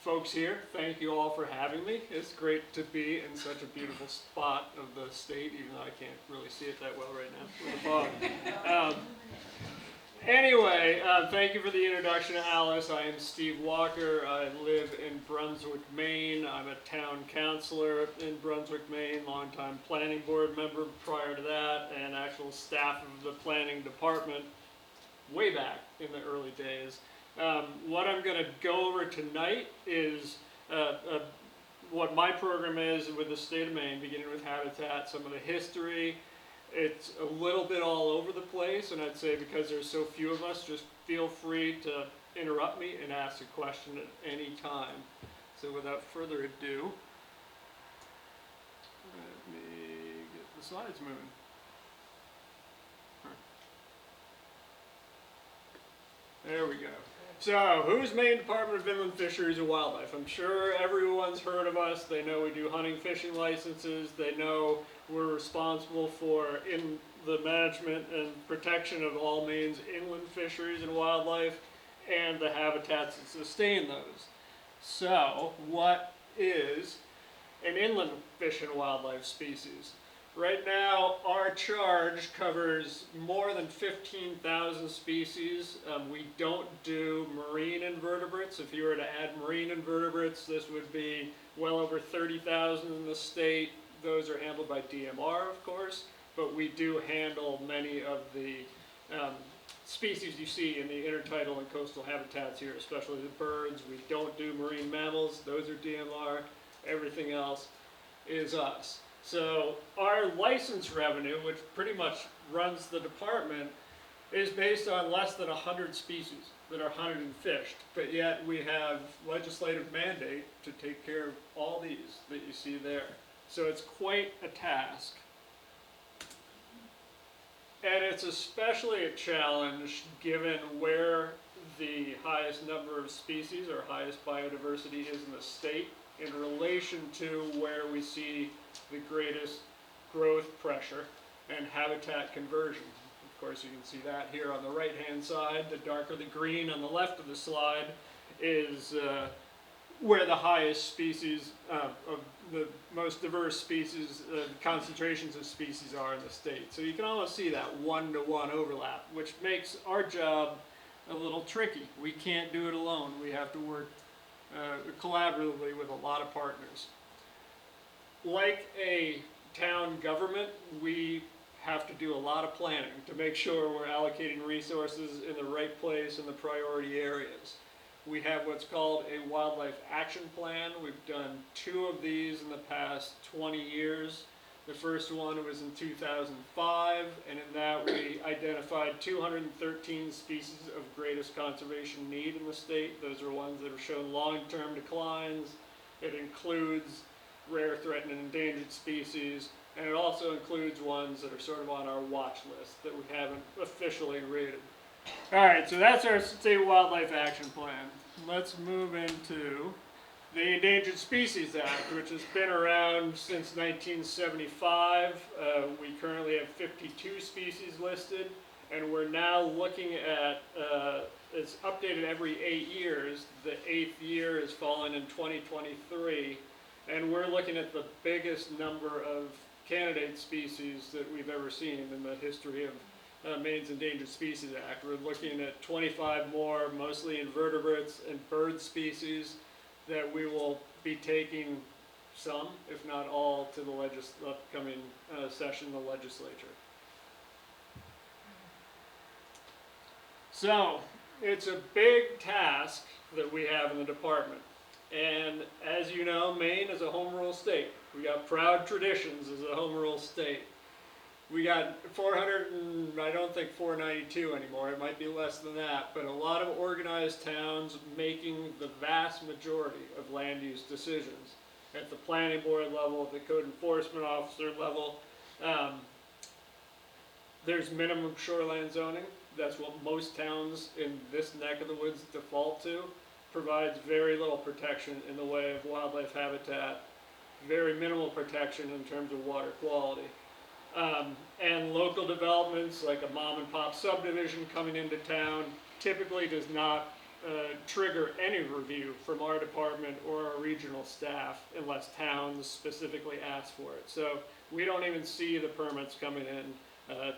folks here, thank you all for having me. It's great to be in such a beautiful spot of the state, even though I can't really see it that well right now with the fog. Anyway, thank you for the introduction, Alice. I am Steve Walker. I live in Brunswick, Maine. I'm a town councilor in Brunswick, Maine, longtime planning board member prior to that, and actual staff of the planning department way back in the early days. What I'm going to go over tonight is what my program is with the state of Maine, beginning with habitat, some of the history. It's a little bit all over the place, and I'd say because there's so few of us, just feel free to interrupt me and ask a question at any time. So without further ado, let me get the slides moving. There we go. So, who's Maine Department of Inland Fisheries and Wildlife? I'm sure everyone's heard of us. They know we do hunting, fishing licenses. They know we're responsible for in the management and protection of all Maine's inland fisheries and wildlife and the habitats that sustain those. So, what is an inland fish and wildlife species? Right now, our charge covers more than 15,000 species. We don't do marine invertebrates. If you were to add marine invertebrates, this would be well over 30,000 in the state. Those are handled by DMR, of course, but we do handle many of the species you see in the intertidal and coastal habitats here, especially the birds. We don't do marine mammals. Those are DMR. Everything else is us. So our license revenue, which pretty much runs the department, is based on less than 100 species that are hunted and fished. But yet we have legislative mandate to take care of all these that you see there. So it's quite a task. And it's especially a challenge given where the highest number of species or highest biodiversity is in the state in relation to where we see the greatest growth pressure and habitat conversion. Of course, you can see that here on the right-hand side. The darker the green on the left of the slide is where the highest species of the most diverse species, concentrations of species are in the state. So you can almost see that one-to-one overlap, which makes our job a little tricky. We can't do it alone. We have to work collaboratively with a lot of partners. Like a town government, we have to do a lot of planning to make sure we're allocating resources in the right place in the priority areas. We have what's called a wildlife action plan. We've done 2 of these in the past 20 years. The first one was in 2005, and in that we identified 213 species of greatest conservation need in the state. Those are ones that have shown long-term declines. It includes rare, threatened, and endangered species, and it also includes ones that are sort of on our watch list that we haven't officially rated. Alright, so that's our State Wildlife Action Plan. Let's move into the Endangered Species Act, which has been around since 1975. We currently have 52 species listed, and we're now looking at, it's updated every 8 years. The 8th year is falling in 2023, and we're looking at the biggest number of candidate species that we've ever seen in the history of Maine's Endangered Species Act. We're looking at 25 more, mostly invertebrates and bird species, that we will be taking some, if not all, to the upcoming session of the legislature. So, it's a big task that we have in the department. And as you know, Maine is a home rule state. We got proud traditions as a home rule state. We got 400 and I don't think 492 anymore, it might be less than that, but a lot of organized towns making the vast majority of land use decisions at the planning board level, at the code enforcement officer level. There's minimum shoreline zoning. That's what most towns in this neck of the woods default to. Provides very little protection in the way of wildlife habitat, very minimal protection in terms of water quality. And local developments like a mom and pop subdivision coming into town typically does not trigger any review from our department or our regional staff unless towns specifically ask for it. So we don't even see the permits coming in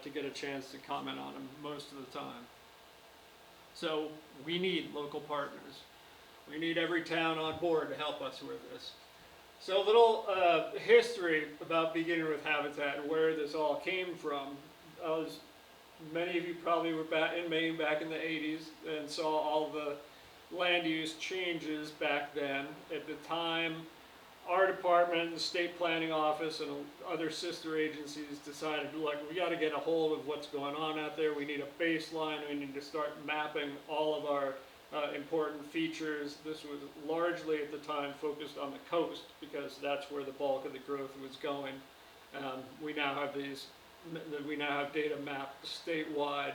to get a chance to comment on them most of the time. So we need local partners. We need every town on board to help us with this. So a little history about beginning with Habitat and where this all came from. Many of you probably were back in Maine back in the 80s and saw all the land use changes back then. At the time, our department, the state planning office, and other sister agencies decided, look, we got to get a hold of what's going on out there. We need a baseline. We need to start mapping all of our important features. This was largely at the time focused on the coast because that's where the bulk of the growth was going. We now have data mapped statewide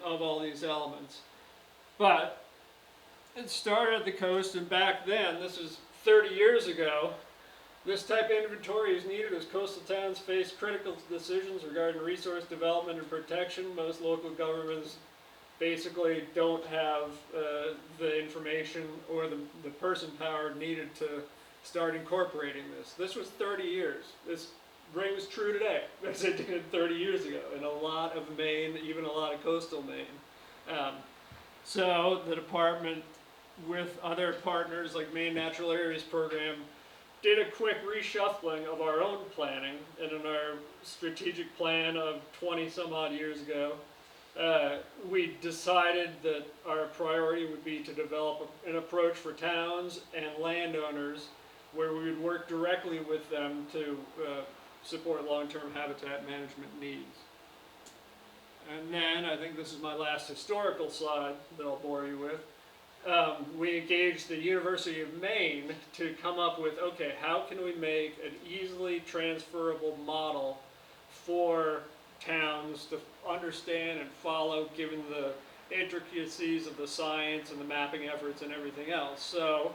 of all these elements. But it started at the coast, and back then, this is 30 years ago, this type of inventory is needed as coastal towns face critical decisions regarding resource development and protection. Most local governments basically don't have the information or the person power needed to start incorporating this. This was 30 years. This rings true today, as it did 30 years ago in a lot of Maine, even a lot of coastal Maine. So the department, with other partners like Maine Natural Areas Program, did a quick reshuffling of our own planning, and in our strategic plan of 20 some odd years ago, we decided that our priority would be to develop an approach for towns and landowners where we would work directly with them to support long-term habitat management needs. And then, I think this is my last historical slide that I'll bore you with. We engaged the University of Maine to come up with, okay, how can we make an easily transferable model for towns to understand and follow given the intricacies of the science and the mapping efforts and everything else. So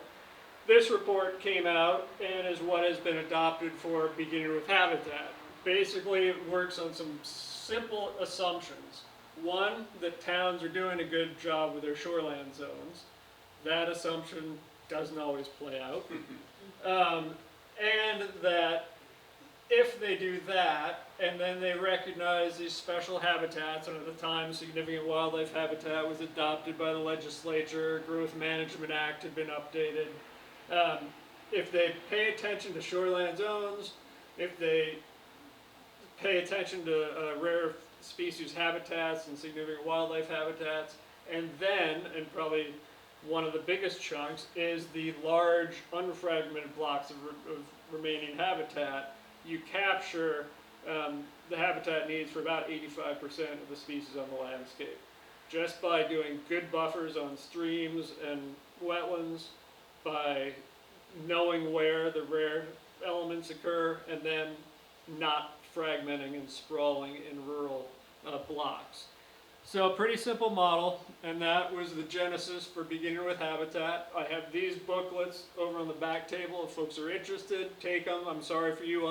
this report came out and is what has been adopted for beginning with Habitat. Basically, it works on some simple assumptions. One, that towns are doing a good job with their shoreland zones. That assumption doesn't always play out. And that if they do that, and then they recognize these special habitats, and at the time significant wildlife habitat was adopted by the legislature, Growth Management Act had been updated. If they pay attention to shoreland zones, if they pay attention to rare species habitats and significant wildlife habitats, and then, and probably one of the biggest chunks, is the large unfragmented blocks of remaining habitat, you capture the habitat needs for about 85% of the species on the landscape. Just by doing good buffers on streams and wetlands, by knowing where the rare elements occur, and then not fragmenting and sprawling in rural blocks. So a pretty simple model, and that was the genesis for beginning with Habitat. I have these booklets over on the back table. If folks are interested, take them. I'm sorry for you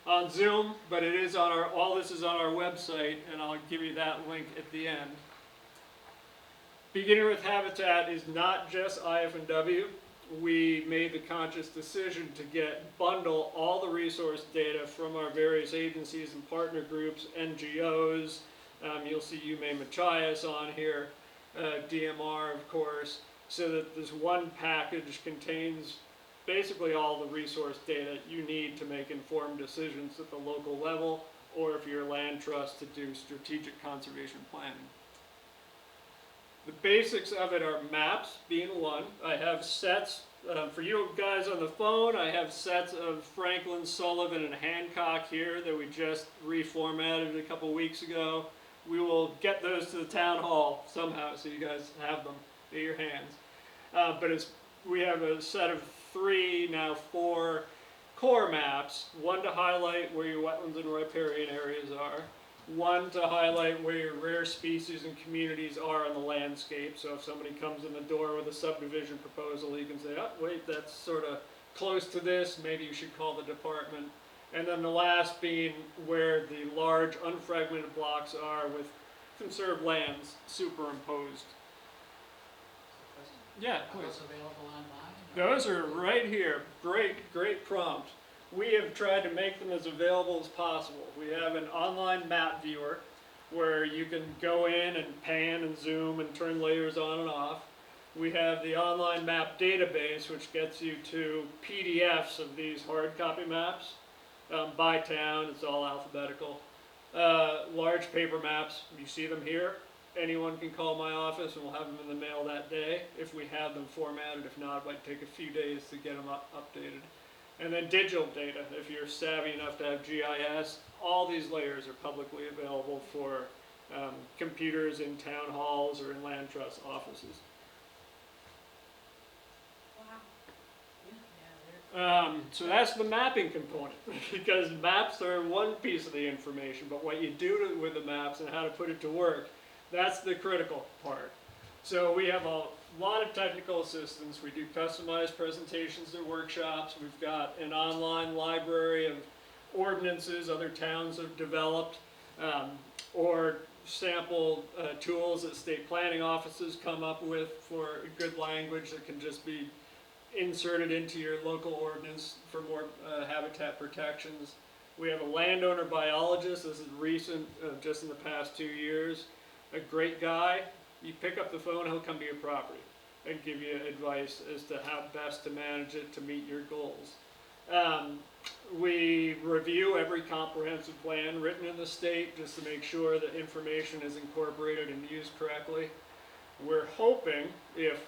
on Zoom, but it is on all this is on our website, and I'll give you that link at the end. Beginning with Habitat is not just IF&W. We made the conscious decision to bundle all the resource data from our various agencies and partner groups, NGOs. You'll see UMA Machias on here, DMR of course, so that this one package contains basically all the resource data you need to make informed decisions at the local level, or if you're a land trust, to do strategic conservation planning. The basics of it are maps being one. I have sets, for you guys on the phone, I have sets of Franklin, Sullivan, and Hancock here that we just reformatted a couple weeks ago. We will get those to the town hall somehow so you guys have them in your hands. But we have a set of 3, now 4 core maps. One to highlight where your wetlands and riparian areas are. One to highlight where your rare species and communities are on the landscape. So if somebody comes in the door with a subdivision proposal, you can say, oh, wait, that's sort of close to this. Maybe you should call the department. And then the last being where the large unfragmented blocks are with conserved lands superimposed. Yeah, Are please. those available online? Those are right here. Great prompt. We have tried to make them as available as possible. We have an online map viewer where you can go in and pan and zoom and turn layers on and off. We have the online map database, which gets you to PDFs of these hard copy maps by town. It's all alphabetical. Large paper maps, you see them here. Anyone can call my office and we'll have them in the mail that day if we have them formatted. If not, it might take a few days to get them updated. And then digital data, if you're savvy enough to have GIS, all these layers are publicly available for computers in town halls or in land trust offices. Wow. So that's the mapping component, because maps are one piece of the information, but what you do with the maps and how to put it to work, that's the critical part. So we have a lot of technical assistance. We do customized presentations and workshops. We've got an online library of ordinances other towns have developed, or sample tools that state planning offices come up with for good language that can just be inserted into your local ordinance for more habitat protections. We have a landowner biologist. This is recent, just in the past 2 years. A great guy. You pick up the phone, he'll come to your property and give you advice as to how best to manage it to meet your goals. We review every comprehensive plan written in the state just to make sure that information is incorporated and used correctly. We're hoping, if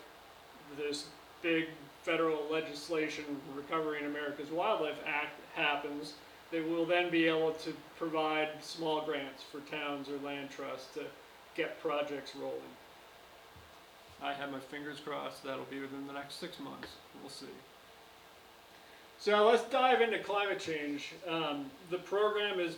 this big federal legislation, Recovering America's Wildlife Act, happens, they will then be able to provide small grants for towns or land trusts to get projects rolling. I have my fingers crossed that'll be within the next 6 months. We'll see. So let's dive into climate change. The program is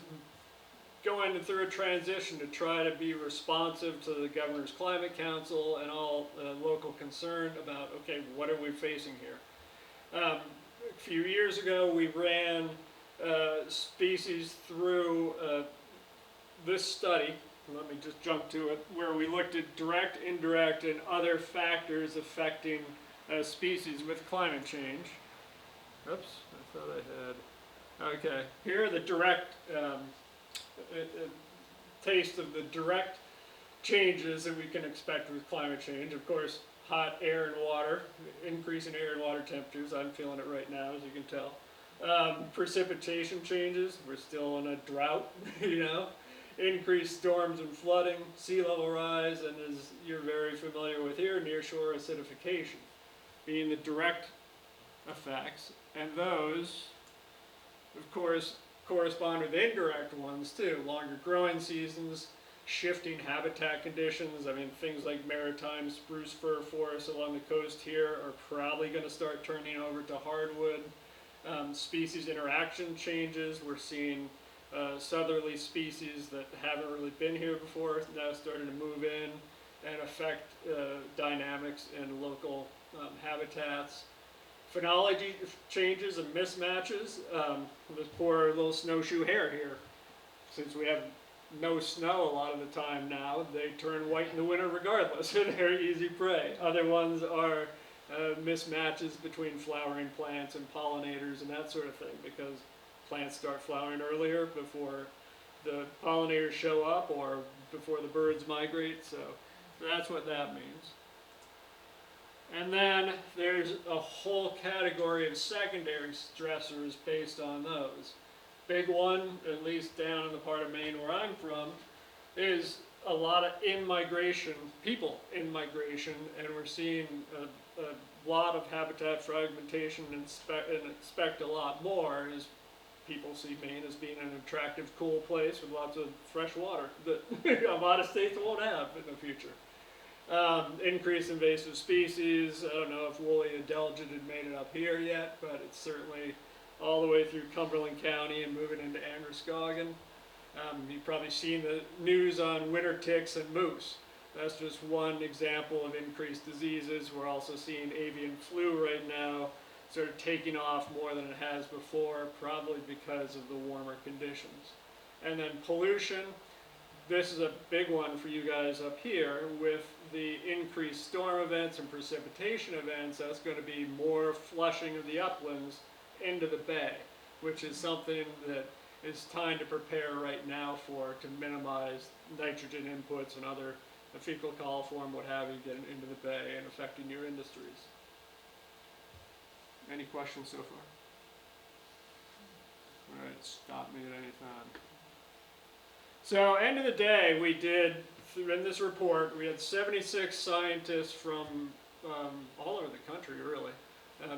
going through a transition to try to be responsive to the Governor's Climate Council and all local concern about, okay, what are we facing here? A few years ago, we ran species through this study. Let me just jump to it, where we looked at direct, indirect, and other factors affecting species with climate change. Oops, I thought I had. Okay, here are the direct taste of the direct changes that we can expect with climate change. Of course, hot air and water, increase in air and water temperatures. I'm feeling it right now, as you can tell. Precipitation changes. We're still in a drought, you know. Increased storms and flooding, sea level rise, and as you're very familiar with here, nearshore acidification being the direct effects. And those, of course, correspond with indirect ones too. Longer growing seasons, shifting habitat conditions. I mean, things like maritime spruce fir forests along the coast here are probably going to start turning over to hardwood. Species interaction changes. We're seeing southerly species that haven't really been here before now starting to move in and affect dynamics in local habitats. Phenology changes and mismatches. This poor little snowshoe hare here, since we have no snow a lot of the time now, they turn white in the winter regardless. They're easy prey. Other ones are mismatches between flowering plants and pollinators and that sort of thing, because plants start flowering earlier before the pollinators show up or before the birds migrate, so that's what that means. And then there's a whole category of secondary stressors based on those. Big one, at least down in the part of Maine where I'm from, is a lot of in-migration, people in migration, and we're seeing a lot of habitat fragmentation and expect a lot more as people see Maine as being an attractive, cool place with lots of fresh water that a lot of states won't have in the future. Increased invasive species. I don't know if woolly adelgid had made it up here yet, but it's certainly all the way through Cumberland County and moving into Androscoggin. You've probably seen the news on winter ticks and moose. That's just one example of increased diseases. We're also seeing avian flu right now sort of taking off more than it has before, probably because of the warmer conditions. And then pollution. this is a big one for you guys up here with the increased storm events and precipitation events. That's going to be more flushing of the uplands into the bay, which is something that is time to prepare right now for, to minimize nitrogen inputs and other fecal coliform, what have you, getting into the bay and affecting your industries. Any questions so far? All right, stop me at any time. So, end of the day, we did, in this report, we had 76 scientists from all over the country, really,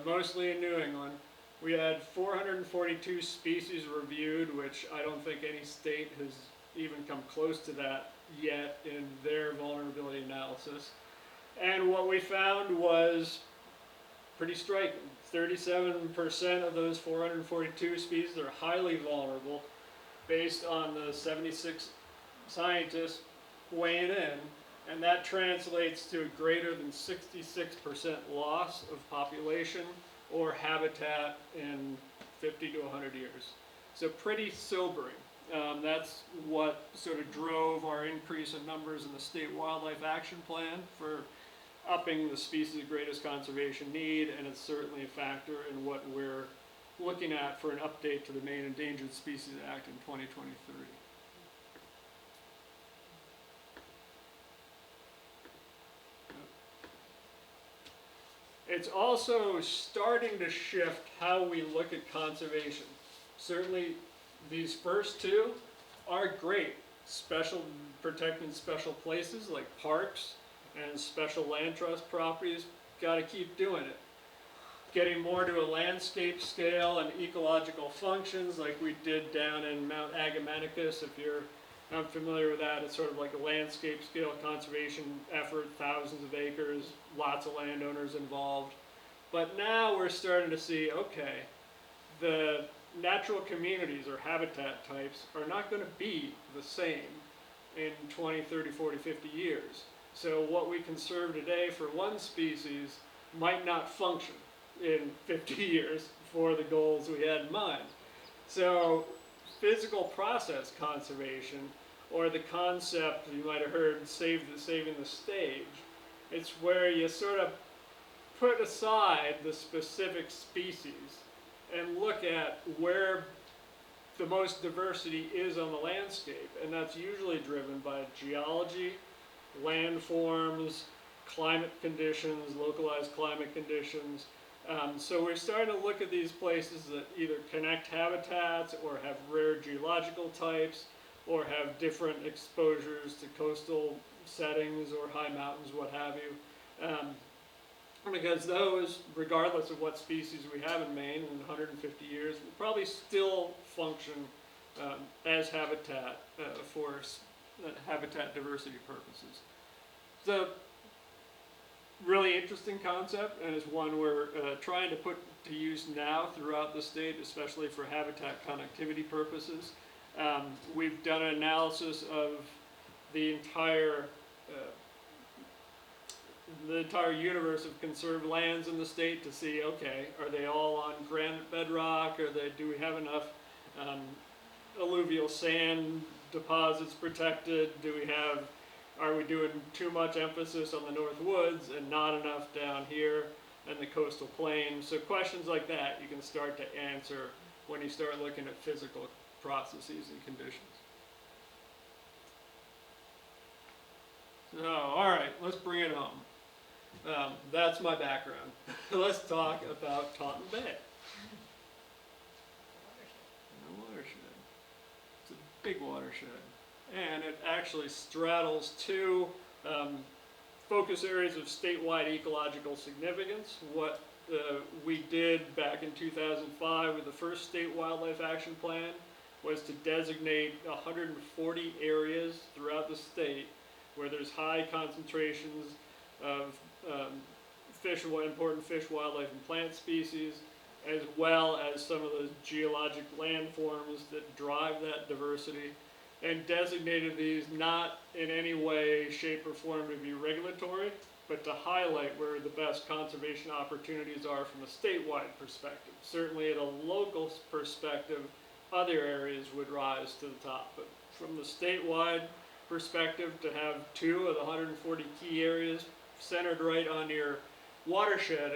mostly in New England. We had 442 species reviewed, which I don't think any state has even come close to that yet in their vulnerability analysis. And what we found was pretty striking. 37% of those 442 species are highly vulnerable based on the 76 scientists weighing in, and that translates to a greater than 66% loss of population or habitat in 50 to 100 years. So pretty sobering. That's what sort of drove our increase in numbers in the State Wildlife Action Plan for upping the species of greatest conservation need, and it's certainly a factor in what we're looking at for an update to the Maine Endangered Species Act in 2023. It's also starting to shift how we look at conservation. Certainly these first two are great. Protecting special places like parks and special land trust properties, got to keep doing it. Getting more to a landscape scale and ecological functions like we did down in Mount Agamenticus. If you're not familiar with that, it's sort of like a landscape scale conservation effort, thousands of acres, lots of landowners involved. But now we're starting to see, okay, the natural communities or habitat types are not going to be the same in 20, 30, 40, 50 years. So what we conserve today for one species might not function in 50 years for the goals we had in mind. So physical process conservation, or the concept you might have heard, saving the stage, it's where you sort of put aside the specific species and look at where the most diversity is on the landscape, and that's usually driven by geology, landforms, climate conditions, localized climate conditions. So we're starting to look at these places that either connect habitats or have rare geological types or have different exposures to coastal settings or high mountains, what have you. Because those, regardless of what species we have in Maine in 150 years, will probably still function as habitat for habitat diversity purposes. So, really interesting concept, and is one we're trying to put to use now throughout the state, especially for habitat connectivity purposes. We've done an analysis of the entire universe of conserved lands in the state to see, okay, are they all on granite bedrock? Do we have enough alluvial sand deposits protected? Are we doing too much emphasis on the North Woods and not enough down here in the coastal plain? So questions like that you can start to answer when you start looking at physical processes and conditions. So, all right, let's bring it home. That's my background. Let's talk about Taunton Bay. A watershed. It's a big watershed. And it actually straddles two focus areas of statewide ecological significance. What we did back in 2005 with the first State Wildlife Action Plan was to designate 140 areas throughout the state where there's high concentrations of important fish, wildlife, and plant species, as well as some of those geologic landforms that drive that diversity, and designated these not in any way, shape, or form to be regulatory, but to highlight where the best conservation opportunities are from a statewide perspective. Certainly at a local perspective, other areas would rise to the top, but from the statewide, perspective to have 2 of the 140 key areas centered right on your watershed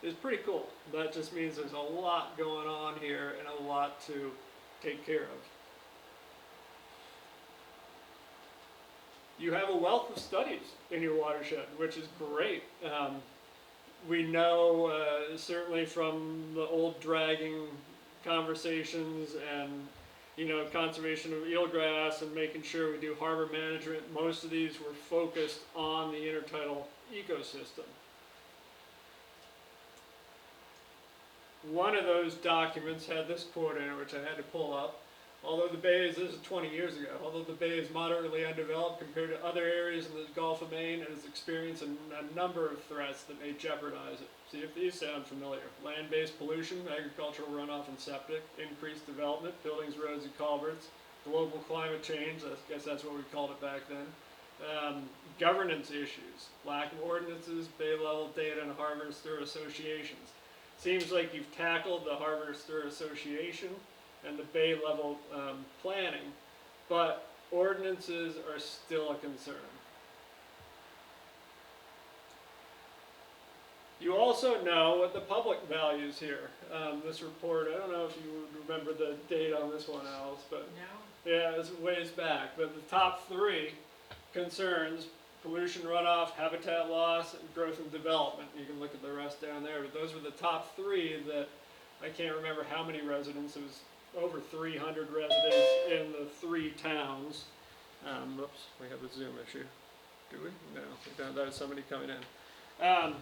is pretty cool. That just means there's a lot going on here and a lot to take care of. You have a wealth of studies in your watershed, which is great. We know certainly from the old dragging conversations and conservation of eelgrass and making sure we do harbor management, most of these were focused on the intertidal ecosystem. One of those documents had this quote in it, which I had to pull up. Although the bay is, this is 20 years ago, although the bay is moderately undeveloped compared to other areas in the Gulf of Maine, it has experienced a number of threats that may jeopardize it. See if these sound familiar. Land-based pollution, agricultural runoff and septic, increased development, buildings, roads, and culverts, global climate change, I guess that's what we called it back then, governance issues, lack of ordinances, bay level data, and harvester associations. Seems like you've tackled the harvester association and the bay level planning, but ordinances are still a concern. You also know what the public values here. This report, I don't know if you remember the date on this one, Alice, but no. Yeah, it's ways back. But the top 3 concerns: pollution, runoff, habitat loss, and growth and development. You can look at the rest down there, but those were the top 3 that I can't remember how many residents. It was over 300 residents in the 3 towns. Whoops, we have a Zoom issue. Do we? No, we don't. That was somebody coming in.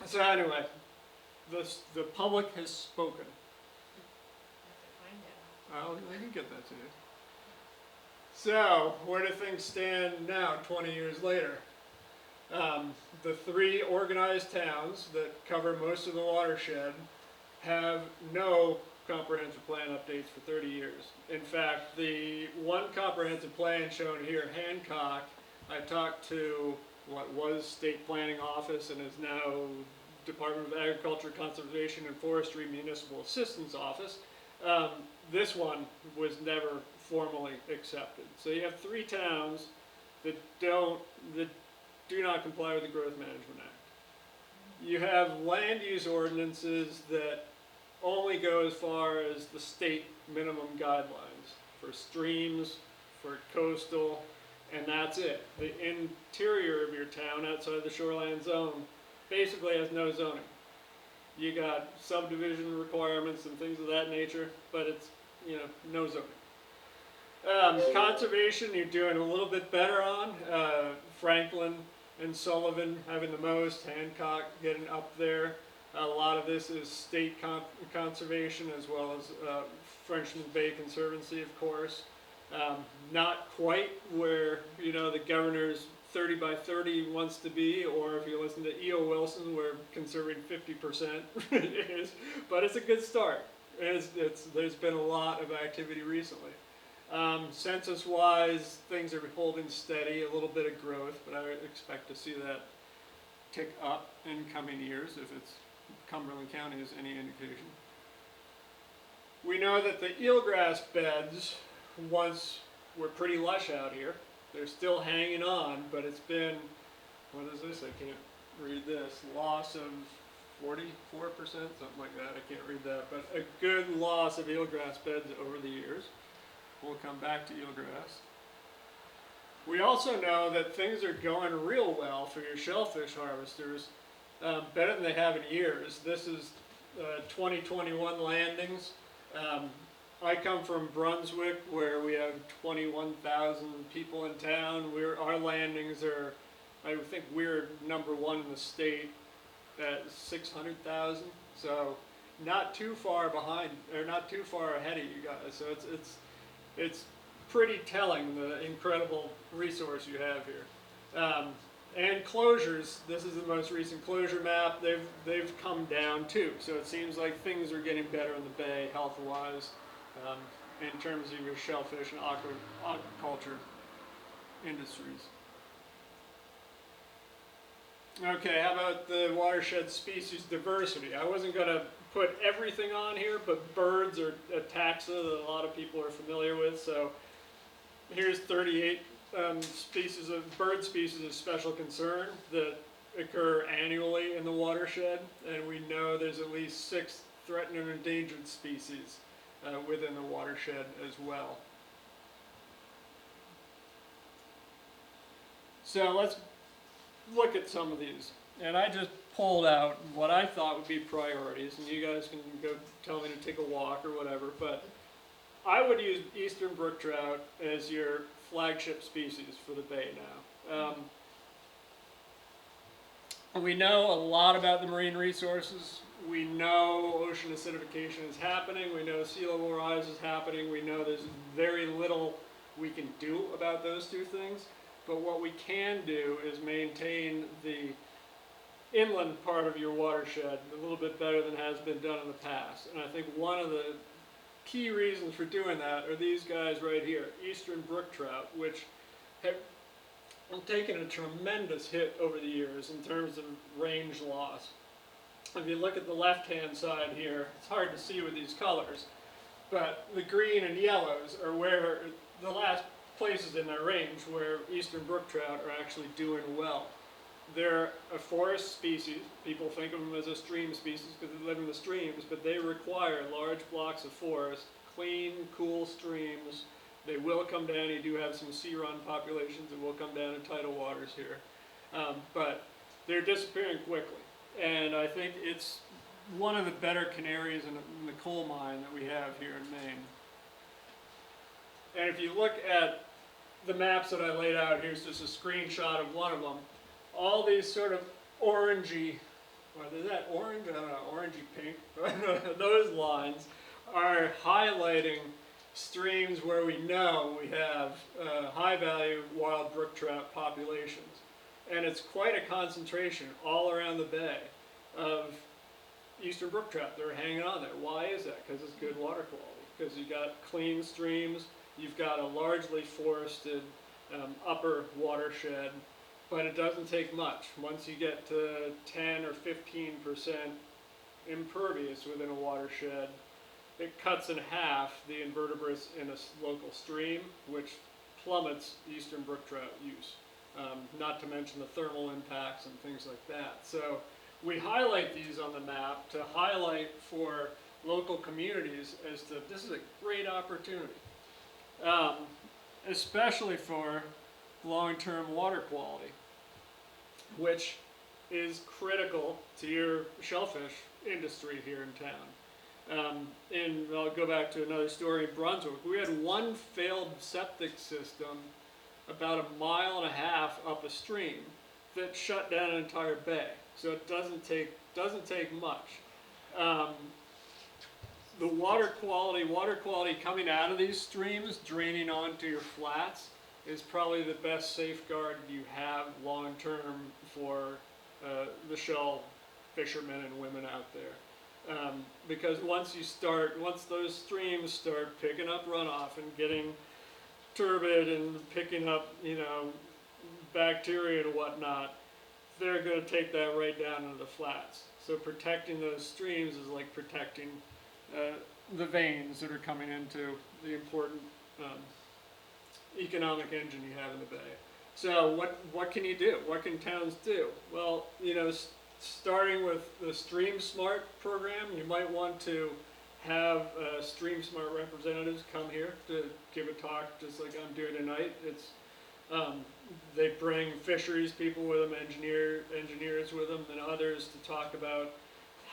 So anyway, the public has spoken. Oh, I can get that to you. So, where do things stand now, 20 years later? The 3 organized towns that cover most of the watershed have no comprehensive plan updates for 30 years. In fact, the one comprehensive plan shown here, Hancock, I talked to what was State Planning Office and is now Department of Agriculture, Conservation, and Forestry Municipal Assistance Office. This one was never formally accepted. So you have 3 towns that do not comply with the Growth Management Act. You have land use ordinances that only go as far as the state minimum guidelines for streams, for coastal, and that's it. The interior of your town outside the shoreline zone basically has no zoning. You got subdivision requirements and things of that nature, but it's, no zoning. Conservation, you're doing a little bit better on. Franklin and Sullivan having the most, Hancock getting up there. A lot of this is state conservation as well as Frenchman Bay Conservancy, of course. Not quite where, the governor's 30 by 30 wants to be, or if you listen to E.O. Wilson, we're conserving 50% is, but it's a good start. There's been a lot of activity recently. Census-wise, things are holding steady, a little bit of growth, but I expect to see that tick up in coming years if Cumberland County is any indication. We know that the eelgrass beds once were pretty lush out here. They're still hanging on, but it's been, what is this? I can't read this. Loss of 44%, something like that. I can't read that, but a good loss of eelgrass beds over the years. We'll come back to eelgrass. We also know that things are going real well for your shellfish harvesters, better than they have in years. This is 2021 landings. I come from Brunswick, where we have 21,000 people in town. Our landings are, I think we're #1 in the state at 600,000. So not too far behind, or not too far ahead of you guys. So it's pretty telling, the incredible resource you have here. And closures, this is the most recent closure map. They've come down too. So it seems like things are getting better in the bay health-wise. In terms of your shellfish and aquaculture industries. Okay, how about the watershed species diversity? I wasn't going to put everything on here, but birds are a taxa that a lot of people are familiar with. So here's 38 bird species of special concern that occur annually in the watershed, and we know there's at least 6 threatened and endangered species within the watershed as well. So let's look at some of these. And I just pulled out what I thought would be priorities, and you guys can go tell me to take a walk or whatever, but I would use eastern brook trout as your flagship species for the bay now. We know a lot about the marine resources. We know ocean acidification is happening. We know sea level rise is happening. We know there's very little we can do about those two things. But what we can do is maintain the inland part of your watershed a little bit better than has been done in the past. And I think one of the key reasons for doing that are these guys right here, eastern brook trout, which have taken a tremendous hit over the years in terms of range loss. If you look at the left-hand side here, it's hard to see with these colors, but the green and yellows are where the last places in their range where eastern brook trout are actually doing well. They're a forest species. People think of them as a stream species because they live in the streams, but they require large blocks of forest, clean, cool streams. They will come down. You do have some sea-run populations that will come down in tidal waters here. But they're disappearing quickly. And I think it's one of the better canaries in the coal mine that we have here in Maine. And if you look at the maps that I laid out, here's just a screenshot of one of them. All these sort of orangey, or is that orange? I don't know, orangey pink. Those lines are highlighting streams where we know we have high value wild brook trout populations. And it's quite a concentration all around the bay of eastern brook trout that are hanging on there. Why is that? Because it's good water quality. Because you've got clean streams, you've got a largely forested upper watershed, but it doesn't take much. Once you get to 10 or 15% impervious within a watershed, it cuts in half the invertebrates in a local stream, which plummets eastern brook trout use. Not to mention the thermal impacts and things like that. So we highlight these on the map to highlight for local communities as to this is a great opportunity, especially for long-term water quality, which is critical to your shellfish industry here in town. And I'll go back to another story in Brunswick. We had one failed septic system about 1.5 miles up a stream that shut down an entire bay. So it doesn't take much. The water quality coming out of these streams, draining onto your flats, is probably the best safeguard you have long term for the shell fishermen and women out there. Because once those streams start picking up runoff and getting turbid and picking up, bacteria and whatnot, they're going to take that right down into the flats. So protecting those streams is like protecting the veins that are coming into the important economic engine you have in the bay. So what can you do? What can towns do? Well, starting with the Stream Smart program, you might want to have Stream Smart representatives come here to give a talk, just like I'm doing tonight. It's they bring fisheries people with them, engineers with them, and others to talk about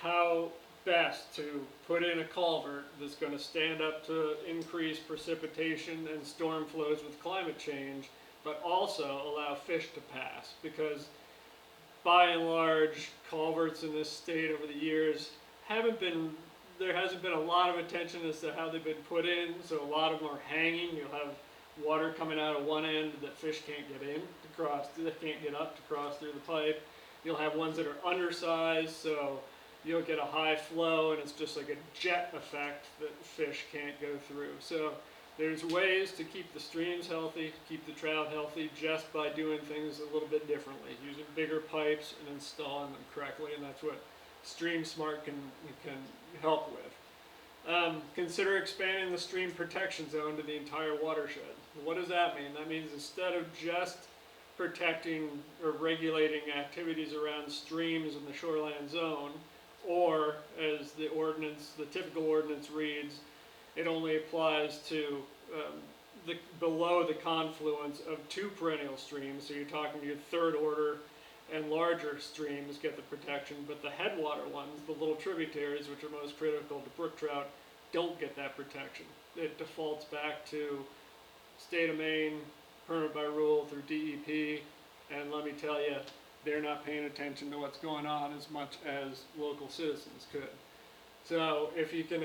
how best to put in a culvert that's going to stand up to increased precipitation and storm flows with climate change, but also allow fish to pass. Because by and large, culverts in this state over the years there hasn't been a lot of attention as to how they've been put in, so a lot of them are hanging. You'll have water coming out of one end that fish can't get in to cross, they can't get up to cross through the pipe. You'll have ones that are undersized, so you'll get a high flow and it's just like a jet effect that fish can't go through. So there's ways to keep the streams healthy, keep the trout healthy, just by doing things a little bit differently, using bigger pipes and installing them correctly, and that's what Stream Smart can help with. Consider expanding the stream protection zone to the entire watershed. What does that mean? That means instead of just protecting or regulating activities around streams in the shoreline zone, or as the ordinance, the typical ordinance reads, it only applies to below the confluence of two perennial streams, so you're talking your third order and larger streams get the protection, but the headwater ones, the little tributaries, which are most critical to brook trout, don't get that protection. It defaults back to state of Maine, permit by rule through DEP, and let me tell you, they're not paying attention to what's going on as much as local citizens could. So if you can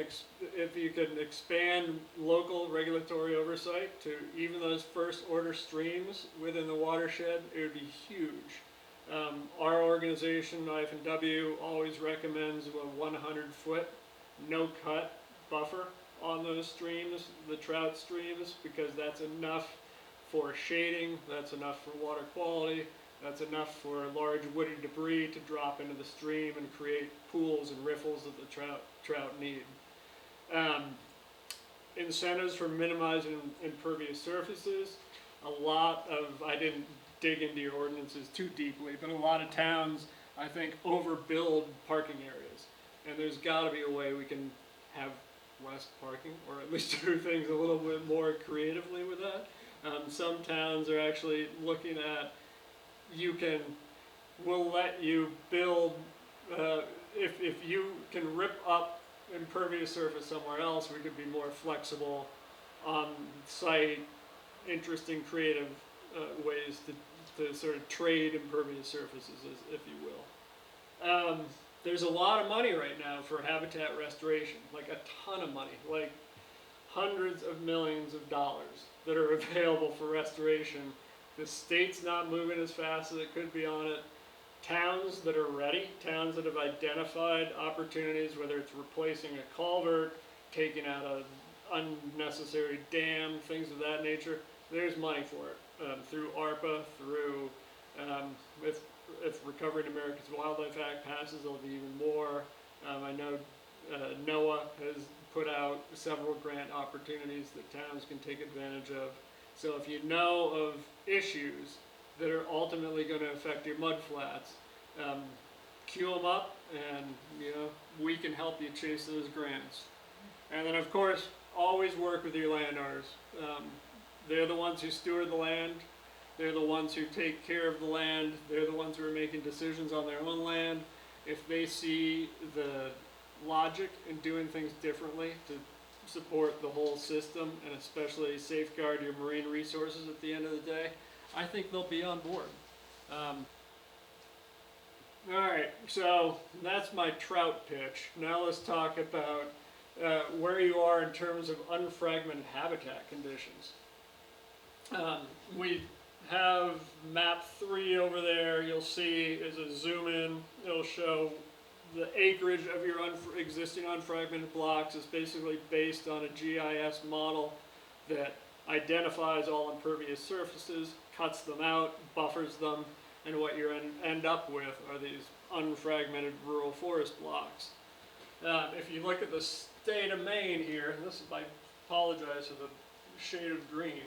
expand local regulatory oversight to even those first order streams within the watershed, it would be huge. Our organization, IF&W, always recommends a 100-foot no-cut buffer on those streams, the trout streams, because that's enough for shading, that's enough for water quality, that's enough for large woody debris to drop into the stream and create pools and riffles that the trout need. Incentives for minimizing impervious surfaces. A lot of, I didn't dig into your ordinances too deeply, but a lot of towns, I think, overbuild parking areas. And there's got to be a way we can have less parking, or at least do things a little bit more creatively with that. Some towns are actually looking at, we'll let you build, if you can rip up impervious surface somewhere else, we could be more flexible on site, interesting, creative ways to sort of trade impervious surfaces, if you will. There's a lot of money right now for habitat restoration, like a ton of money, like hundreds of millions of dollars that are available for restoration. The state's not moving as fast as it could be on it. Towns that are ready, towns that have identified opportunities, whether it's replacing a culvert, taking out an unnecessary dam, things of that nature, there's money for it. Through ARPA, through, if Recovering America's Wildlife Act passes, there'll be even more. I know NOAA has put out several grant opportunities that towns can take advantage of. So if you know of issues that are ultimately going to affect your mudflats, queue them up, and we can help you chase those grants. And then of course, always work with your landowners. They're the ones who steward the land. They're the ones who take care of the land. They're the ones who are making decisions on their own land. If they see the logic in doing things differently to support the whole system, and especially safeguard your marine resources at the end of the day, I think they'll be on board. Alright, so that's my trout pitch. Now let's talk about where you are in terms of unfragmented habitat conditions. We have map 3 over there. You'll see as a zoom in, it'll show the acreage of your existing unfragmented blocks is basically based on a GIS model that identifies all impervious surfaces, cuts them out, buffers them, and what you end up with are these unfragmented rural forest blocks. If you look at the state of Maine here, and I apologize for the shade of green,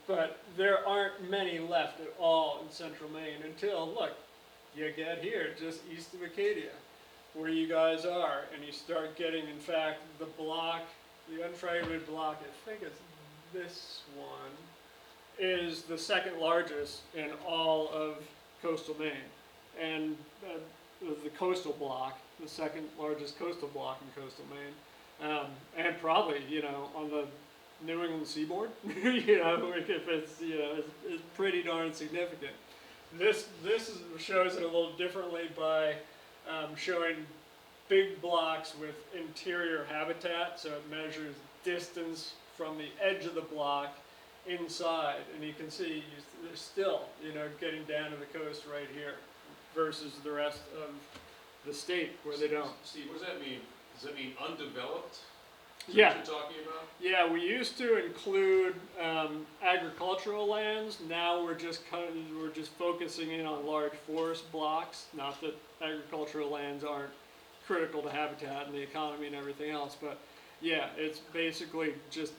but there aren't many left at all in central Maine until, look, you get here just east of Acadia, where you guys are, and you start getting, in fact, the block, the unfragmented block, I think it's this one, is the second largest in all of coastal Maine. And the coastal block, the second largest coastal block in coastal Maine. And probably, on the New England seaboard, if it's, it's pretty darn significant. This shows it a little differently by showing big blocks with interior habitat, so it measures distance from the edge of the block inside, and you can see they're still, getting down to the coast right here, versus the rest of the state where they don't. Steve, what does that mean? Does that mean undeveloped? Yeah. What you're talking about? Yeah, we used to include agricultural lands. Now we're just focusing in on large forest blocks. Not that agricultural lands aren't critical to habitat and the economy and everything else. But yeah, it's basically just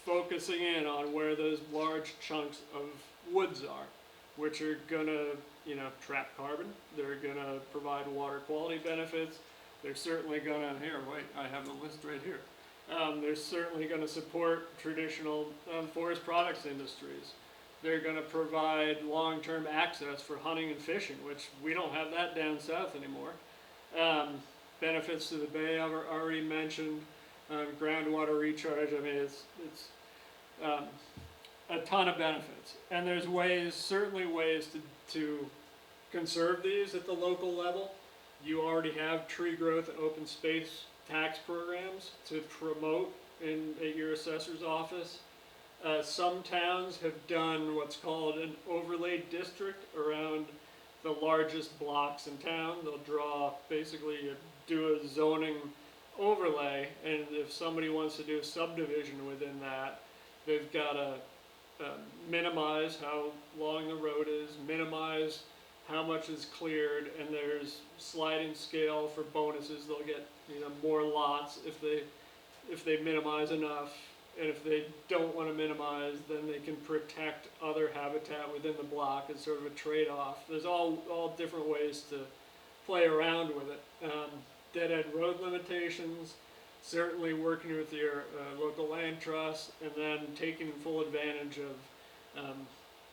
focusing in on where those large chunks of woods are, which are gonna, you know, trap carbon. They're gonna provide water quality benefits. They're certainly gonna, here, wait, I have the list right here. They're certainly gonna support traditional forest products industries. They're gonna provide long-term access for hunting and fishing, which we don't have that down south anymore. Benefits to the bay I've already mentioned. Groundwater recharge, I mean, it's a ton of benefits. And there's ways, certainly ways to conserve these at the local level. You already have tree growth and open space tax programs to promote at your assessor's office. Some towns have done what's called an overlay district around the largest blocks in town. They'll draw, basically do a zoning overlay, and if somebody wants to do a subdivision within that, they've got to minimize how long the road is, minimize how much is cleared, and there's sliding scale for bonuses. They'll get, you know, more lots if they minimize enough, and if they don't want to minimize, then they can protect other habitat within the block. It's sort of a trade-off. There's all different ways to play around with it. Dead-end road limitations, certainly working with your local land trust, and then taking full advantage of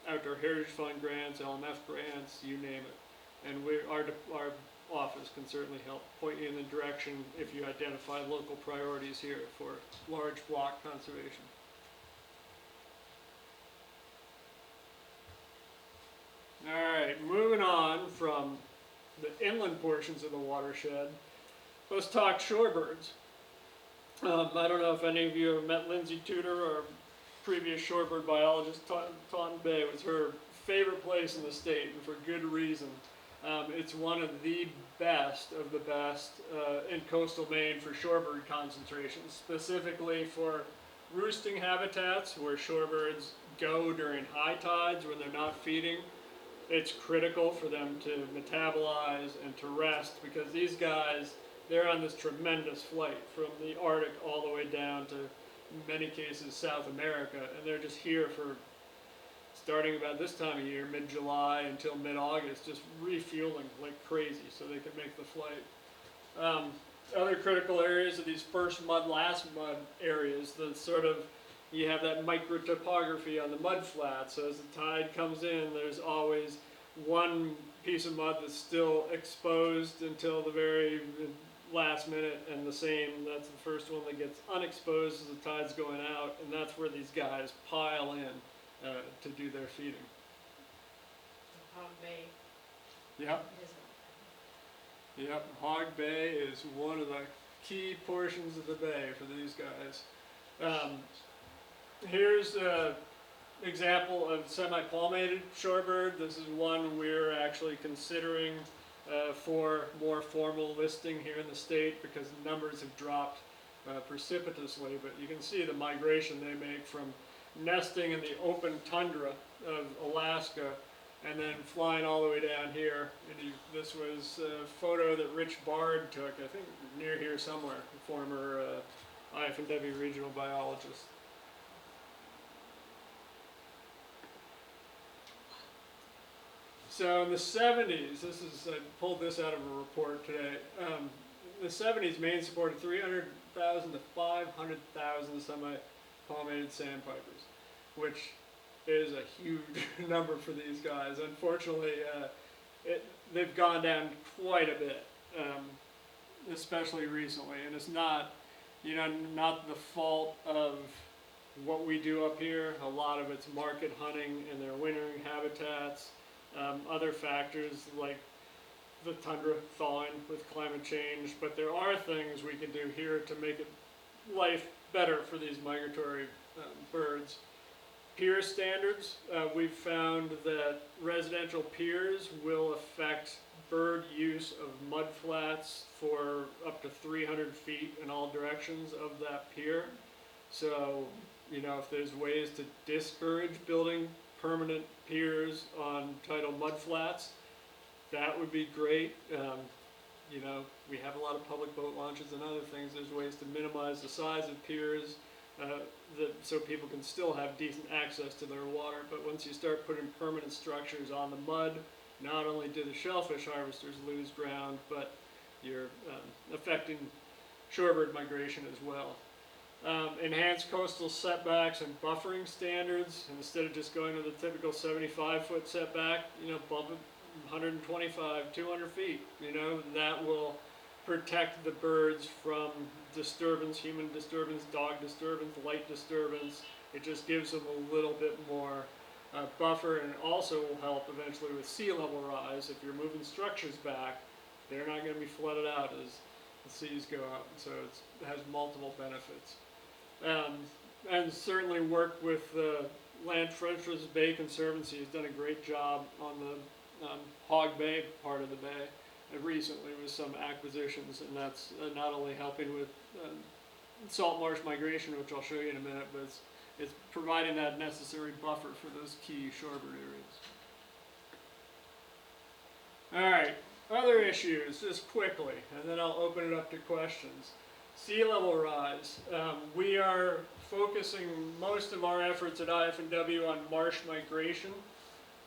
Outdoor Heritage Fund grants, LMF grants, you name it. And our office can certainly help point you in the direction if you identify local priorities here for large block conservation. Alright, moving on from the inland portions of the watershed, let's talk shorebirds. I don't know if any of you have met Lindsay Tudor, our previous shorebird biologist. Taunton Bay was her favorite place in the state, and for good reason. It's one of the best in coastal Maine for shorebird concentrations, specifically for roosting habitats where shorebirds go during high tides when they're not feeding. It's critical for them to metabolize and to rest, because these guys, they're on this tremendous flight from the Arctic all the way down to, in many cases, South America, and they're just here for, starting about this time of year, mid-July until mid-August, just refueling like crazy so they can make the flight. Other critical areas are these first mud, last mud areas, the sort of, you have that microtopography on the mud flat, so as the tide comes in, there's always one piece of mud that's still exposed until the very last minute, and the same, that's the first one that gets unexposed as the tide's going out, and that's where these guys pile in to do their feeding. Hog Bay Yep, is yep. Hog Bay is one of the key portions of the bay for these guys. Here's an example of semi-palmated shorebird. This is one we're actually considering for more formal listing here in the state, because the numbers have dropped precipitously, but you can see the migration they make from nesting in the open tundra of Alaska and then flying all the way down here. And this was a photo that Rich Bard took, I think near here somewhere, a former IF&W regional biologist. So in the 70s, I pulled this out of a report today. In the 70s, Maine supported 300,000 to 500,000 semi-palmated sandpipers, which is a huge number for these guys. Unfortunately, they've gone down quite a bit, especially recently, and it's not, not the fault of what we do up here. A lot of it's market hunting and their wintering habitats. Other factors like the tundra thawing with climate change, but there are things we can do here to make life better for these migratory birds. Pier standards, we've found that residential piers will affect bird use of mud flats for up to 300 feet in all directions of that pier. So, if there's ways to discourage building permanent piers on tidal mud flats, that would be great. you know, we have a lot of public boat launches and other things. There's ways to minimize the size of piers, so people can still have decent access to their water. But once you start putting permanent structures on the mud, not only do the shellfish harvesters lose ground, but you're affecting shorebird migration as well. Enhance coastal setbacks and buffering standards. Instead of just going to the typical 75-foot setback, you know, bump it 125, 200 feet. You know, that will protect the birds from disturbance, human disturbance, dog disturbance, light disturbance. It just gives them a little bit more buffer, and also will help eventually with sea level rise. If you're moving structures back, they're not going to be flooded out as the seas go up. So it has multiple benefits. And certainly work with Land Fortress Bay Conservancy has done a great job on the Hog Bay part of the bay recently with some acquisitions, and that's not only helping with salt marsh migration, which I'll show you in a minute, but it's providing that necessary buffer for those key shorebird areas. All right, other issues, just quickly, and then I'll open it up to questions. Sea level rise. We are focusing most of our efforts at IF&W on marsh migration.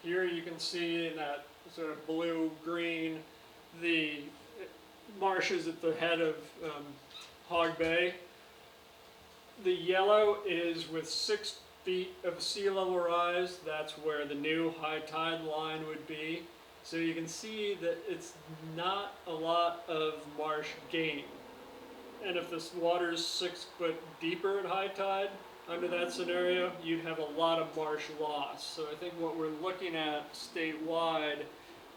Here you can see in that sort of blue-green the marshes at the head of Hog Bay. The yellow is with 6 feet of sea level rise. That's where the new high tide line would be. So you can see that it's not a lot of marsh gain. And if this water is 6 foot deeper at high tide, under that scenario, you'd have a lot of marsh loss. So I think what we're looking at statewide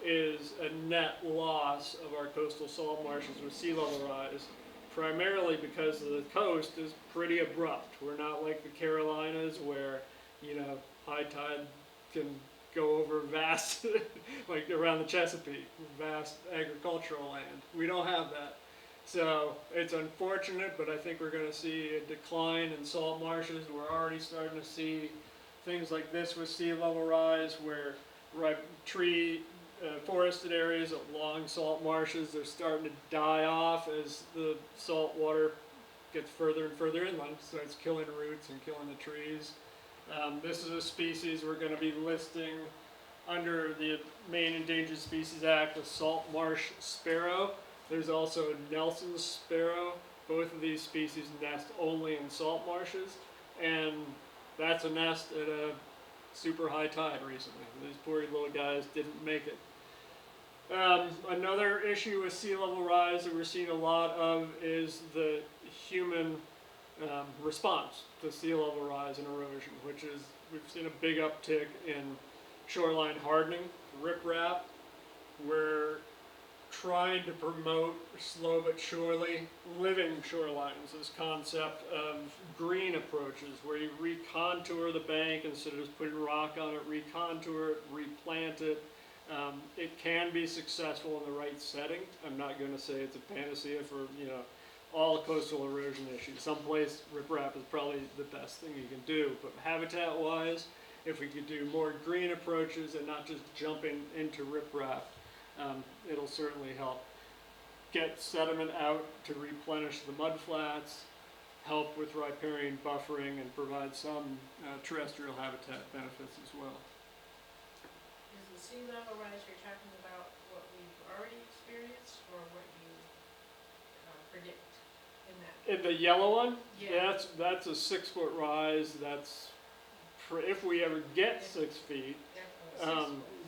is a net loss of our coastal salt marshes with sea level rise, primarily because the coast is pretty abrupt. We're not like the Carolinas where, you know, high tide can go over vast, like around the Chesapeake, vast agricultural land. We don't have that. So it's unfortunate, but I think we're going to see a decline in salt marshes. We're already starting to see things like this with sea level rise, where forested areas along salt marshes are starting to die off as the salt water gets further and further inland, so it's killing roots and killing the trees. This is a species we're going to be listing under the Maine Endangered Species Act, the salt marsh sparrow. There's also Nelson's sparrow. Both of these species nest only in salt marshes, and that's a nest at a super high tide recently. These poor little guys didn't make it. Another issue with sea level rise that we're seeing a lot of is the human response to sea level rise and erosion, which is, we've seen a big uptick in shoreline hardening, riprap. We're trying to promote slow but surely living shorelines, this concept of green approaches where you recontour the bank instead of just putting rock on it, recontour it, replant it. It can be successful in the right setting. I'm not going to say it's a panacea for, you know, all coastal erosion issues. Someplace riprap is probably the best thing you can do, but habitat-wise, if we could do more green approaches and not just jumping into riprap, it'll certainly help get sediment out to replenish the mudflats, help with riparian buffering, and provide some terrestrial habitat benefits as well. Is the sea level rise you're talking about what we've already experienced, or what you predict in that? In the yellow one, Yeah. that's a 6 foot rise. That's if we ever get 6 feet.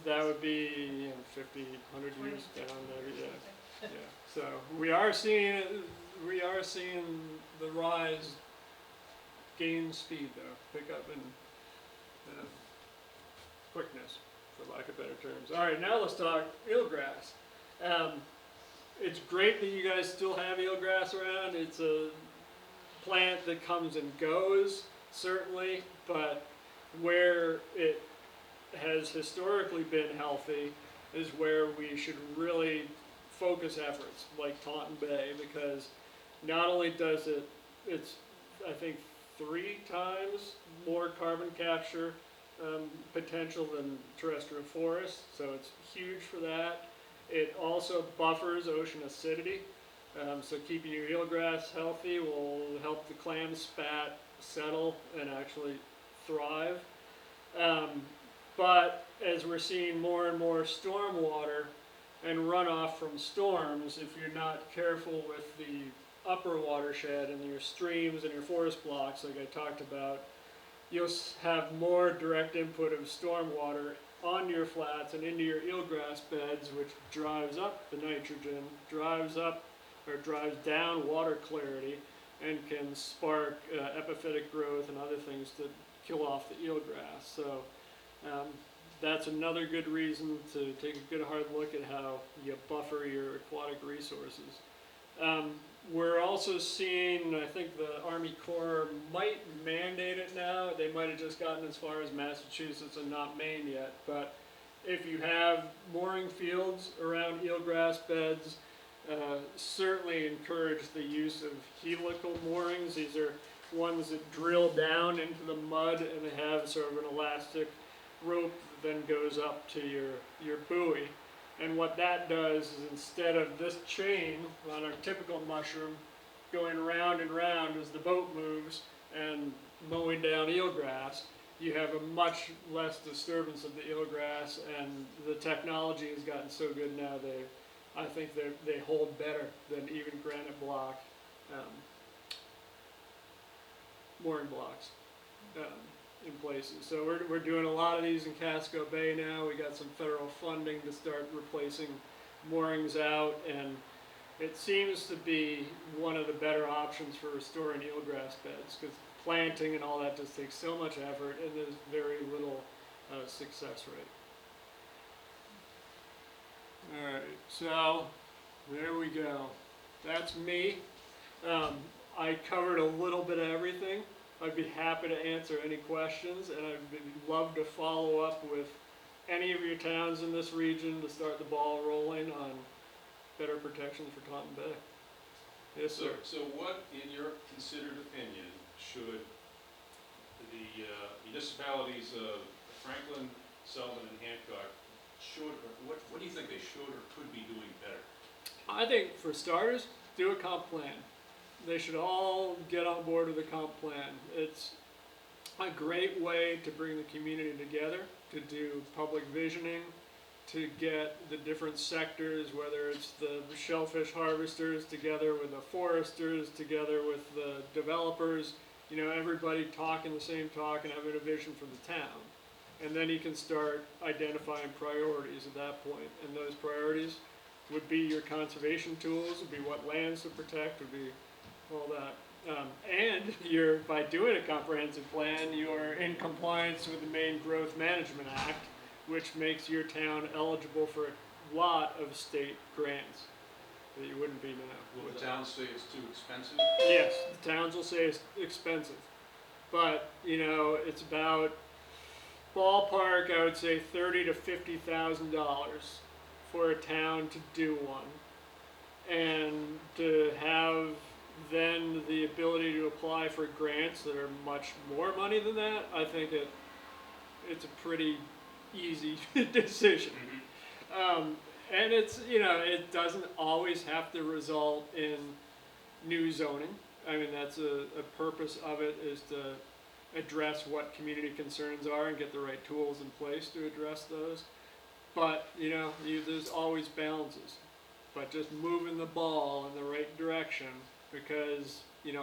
That would be, you know, 50, 100 years down there. Yeah. So we are seeing the rise gain speed though, pick up in quickness, for lack of better terms. All right, now let's talk eelgrass. It's great that you guys still have eelgrass around. It's a plant that comes and goes, certainly, but where it has historically been healthy is where we should really focus efforts, like Taunton Bay, because not only does it's I think 3 times more carbon capture potential than terrestrial forest, so it's huge for that. It also buffers ocean acidity, so keeping your eelgrass healthy will help the clam spat settle and actually thrive. But as we're seeing more and more storm water and runoff from storms, if you're not careful with the upper watershed and your streams and your forest blocks, like I talked about, you'll have more direct input of storm water onto your flats and into your eelgrass beds, which drives up the nitrogen, drives down water clarity, and can spark epiphytic growth and other things to kill off the eelgrass. So that's another good reason to take a good hard look at how you buffer your aquatic resources. We're also seeing, I think the Army Corps might mandate it now. They might have just gotten as far as Massachusetts and not Maine yet. But if you have mooring fields around eelgrass beds, certainly encourage the use of helical moorings. These are ones that drill down into the mud and they have sort of an elastic rope that then goes up to your buoy. And what that does is instead of this chain on a typical mushroom going round and round as the boat moves and mowing down eelgrass, you have a much less disturbance of the eelgrass, and the technology has gotten so good now I think they hold better than even granite block mooring blocks in places. So we're doing a lot of these in Casco Bay now. We got some federal funding to start replacing moorings out, and it seems to be one of the better options for restoring eelgrass beds, because planting and all that just takes so much effort and there's very little success rate. Alright, so there we go. That's me. I covered a little bit of everything. I'd be happy to answer any questions, and I'd love to follow up with any of your towns in this region to start the ball rolling on better protections for Taunton Bay. Yes, sir. So what, in your considered opinion, should the municipalities of Franklin, Sullivan, and Hancock what do you think they should or could be doing better? I think, for starters, do a comp plan. They should all get on board with a comp plan. It's a great way to bring the community together, to do public visioning, to get the different sectors, whether it's the shellfish harvesters together with the foresters, together with the developers, everybody talking the same talk and having a vision for the town. And then you can start identifying priorities at that point. And those priorities would be your conservation tools, would be what lands to protect, would be all that. And by doing a comprehensive plan, you're in compliance with the Maine Growth Management Act, which makes your town eligible for a lot of state grants that you wouldn't be now. Will the towns say it's too expensive? Yes, the towns will say it's expensive. But, it's about ballpark, I would say $30,000 to $50,000 for a town to do one. And to have then the ability to apply for grants that are much more money than that, I think it's a pretty easy decision. And it's, it doesn't always have to result in new zoning. I mean, that's a purpose of it, is to address what community concerns are and get the right tools in place to address those. But, there's always balances. But just moving the ball in the right direction, because,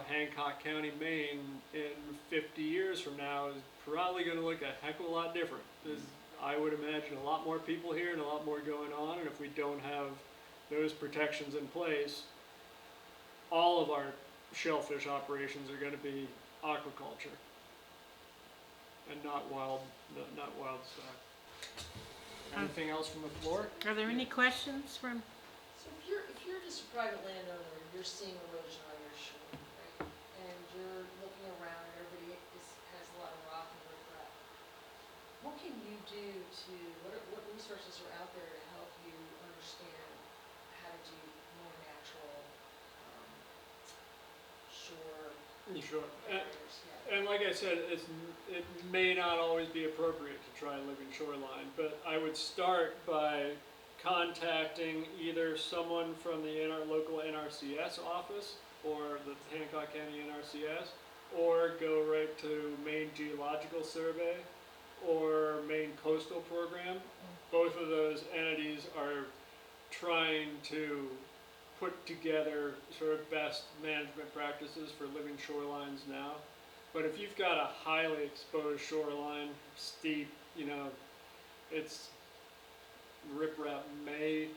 Hancock County, Maine, in 50 years from now is probably going to look a heck of a lot different. There's, I would imagine, a lot more people here and a lot more going on, and if we don't have those protections in place, all of our shellfish operations are going to be aquaculture and not wild stock. Anything else from the floor? Are there any questions from? So if you're just a private landowner, and you're seeing erosion on your shore, right? And you're looking around and everybody has a lot of rock and riprap. What can you do what resources are out there to help you understand how to do more natural shore Sure. barriers? Yeah. And like I said, it may not always be appropriate to try and live in shoreline, but I would start by contacting either someone from the local NRCS office or the Hancock County NRCS, or go right to Maine Geological Survey or Maine Coastal Program. Both of those entities are trying to put together sort of best management practices for living shorelines now. But if you've got a highly exposed shoreline, steep, you know, it's riprap may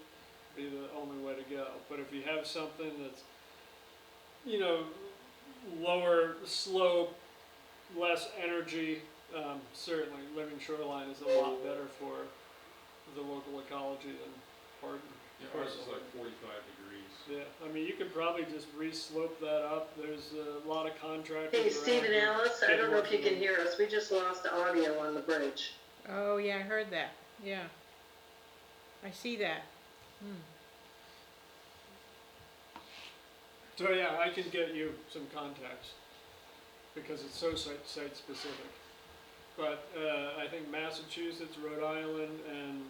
be the only way to go. But if you have something that's, you know, lower slope, less energy, certainly living shoreline is a lot better for the local ecology than Hardin. Yeah, ours is like 45 degrees. Yeah, I mean, you could probably just re-slope that up. There's a lot of contractors. Hey, around Steve and who Alice, I get don't know if you working can hear us. We just lost audio on the bridge. Oh, yeah, I heard that. Yeah. I see that. So yeah, I can get you some contacts because it's so site specific. But I think Massachusetts, Rhode Island, and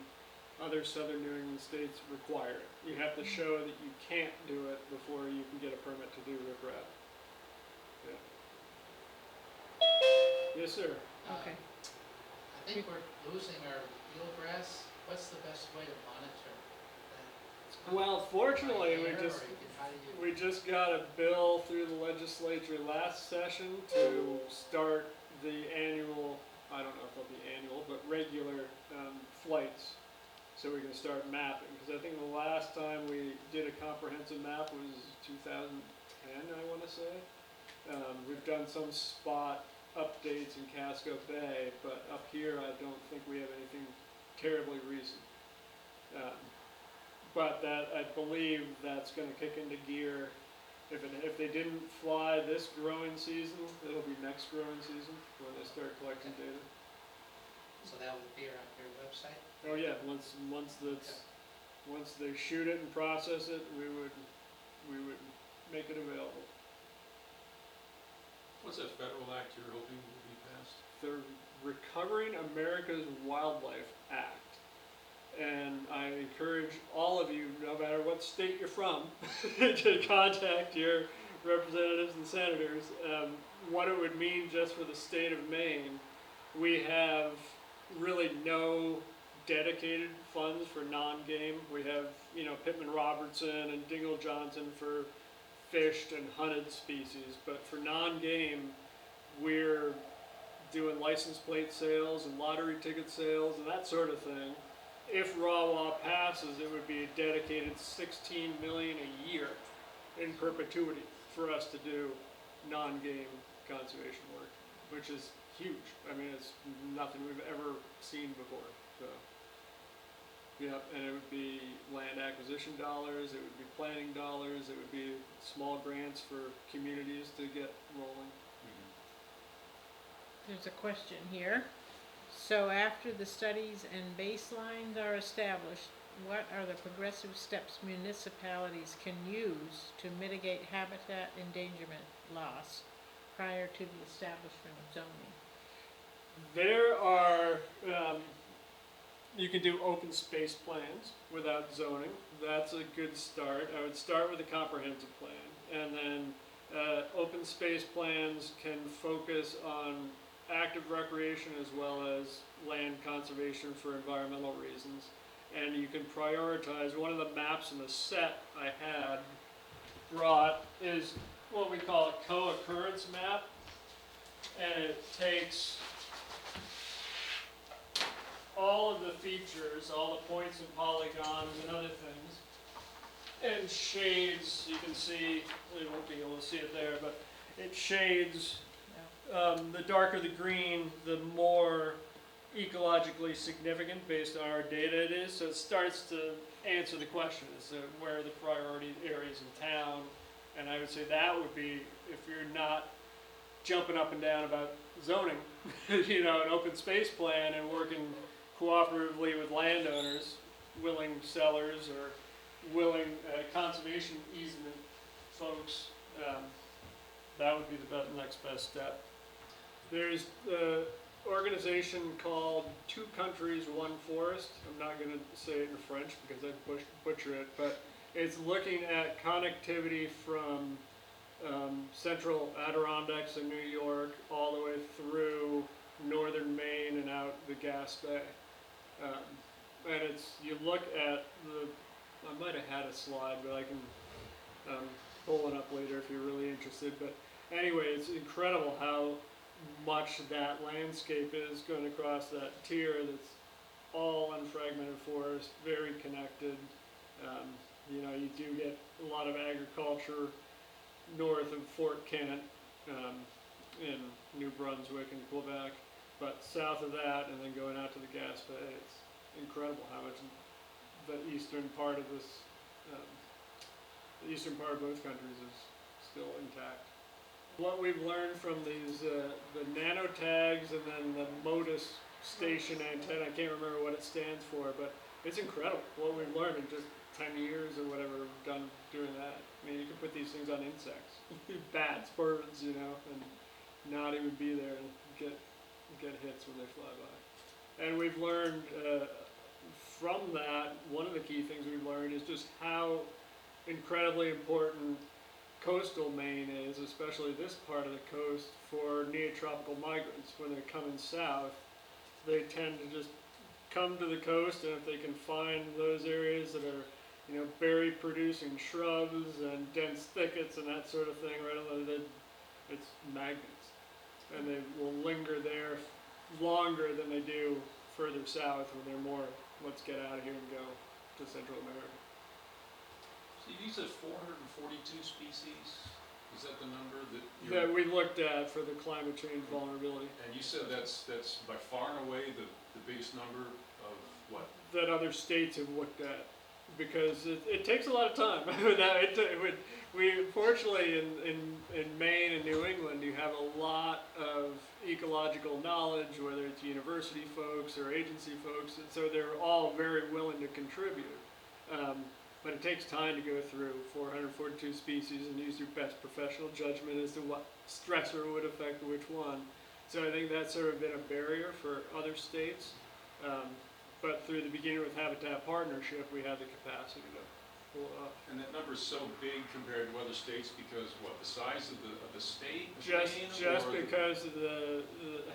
other southern New England states require it. You have to show that you can't do it before you can get a permit to do riprap. Yeah. Yes, sir. Okay. I think we're losing our eelgrass. What's the best way to monitor that? Well, fortunately, By air, or how do you- we just got a bill through the legislature last session to start the annual, I don't know if it'll be annual, but regular flights. So we can start mapping, because I think the last time we did a comprehensive map was 2010, I want to say. We've done some spot updates in Casco Bay, but up here I don't think we have anything terribly recent. But that, I believe that's going to kick into gear. If they didn't fly this growing season, it'll be next growing season when they start collecting data. So that will appear on your website? Oh yeah, once they shoot it and process it, we would make it available. What's that federal act you're hoping will be passed? The Recovering America's Wildlife Act. And I encourage all of you, no matter what state you're from, to contact your representatives and senators. What it would mean just for the state of Maine, we have really no dedicated funds for non-game. We have, you know, Pittman Robertson and Dingle Johnson for fished and hunted species, but for non-game, we're doing license plate sales and lottery ticket sales and that sort of thing. If RAWA passes, it would be a dedicated $16 million a year in perpetuity for us to do non-game conservation work, which is huge. I mean, it's nothing we've ever seen before. So, yeah, and it would be land acquisition dollars, it would be planning dollars, it would be small grants for communities to get rolling. There's a question here. So after the studies and baselines are established, what are the progressive steps municipalities can use to mitigate habitat endangerment loss prior to the establishment of zoning? There are, you can do open space plans without zoning. That's a good start. I would start with a comprehensive plan, and then open space plans can focus on active recreation as well as land conservation for environmental reasons. And you can prioritize. One of the maps in the set I had brought is what we call a co-occurrence map, and it takes all of the features, all the points and polygons and other things, and shades. You can see, you won't be able to see it there, but it shades. The darker the green, the more ecologically significant based on our data it is. So it starts to answer the question, is where are the priority areas in town? And I would say that would be, if you're not jumping up and down about zoning, you know, an open space plan and working cooperatively with landowners, willing sellers or willing conservation easement folks, that would be the next best step. There's organization called Two Countries, One Forest. I'm not going to say it in French because I'd butcher it, but it's looking at connectivity from central Adirondacks in New York all the way through northern Maine and out the Gas Bay. And it's, you look at the, I might have had a slide, but I can pull one up later if you're really interested. But anyway, it's incredible how much that landscape is going across that tier that's all unfragmented forest, very connected. You know, you do get a lot of agriculture north of Fort Kent in New Brunswick and Quebec, but south of that and then going out to the Gas Bay, it's incredible how much the eastern part of this, the eastern part of both countries is still intact. What we've learned from these, the nano tags and then the MODIS station antenna, I can't remember what it stands for, but it's incredible what we've learned in just 10 years or whatever we've done doing that. I mean, you can put these things on insects, bats, birds, you know, and not even be there and get hits when they fly by. And we've learned from that, one of the key things we've learned is just how incredibly important coastal Maine is, especially this part of the coast, for neotropical migrants. When they're coming south, they tend to just come to the coast, and if they can find those areas that are, you know, berry producing shrubs and dense thickets and that sort of thing, right on the, it's magnets. And they will linger there longer than they do further south when they're more, let's get out of here and go to Central America. So you said 442 species, is that the number that you're? That we looked at for the climate change vulnerability. And you said that's by far and away the biggest number of what? That other states have looked at, because it takes a lot of time. We fortunately in Maine and New England, you have a lot of ecological knowledge, whether it's university folks or agency folks, and so they're all very willing to contribute. But it takes time to go through 442 species and use your best professional judgment as to what stressor would affect which one. So I think that's sort of been a barrier for other states. But through the beginning with Habitat Partnership, we had the capacity to pull it off. And that number is so big compared to other states because what, the size of the state? Of Maine, Just or because of the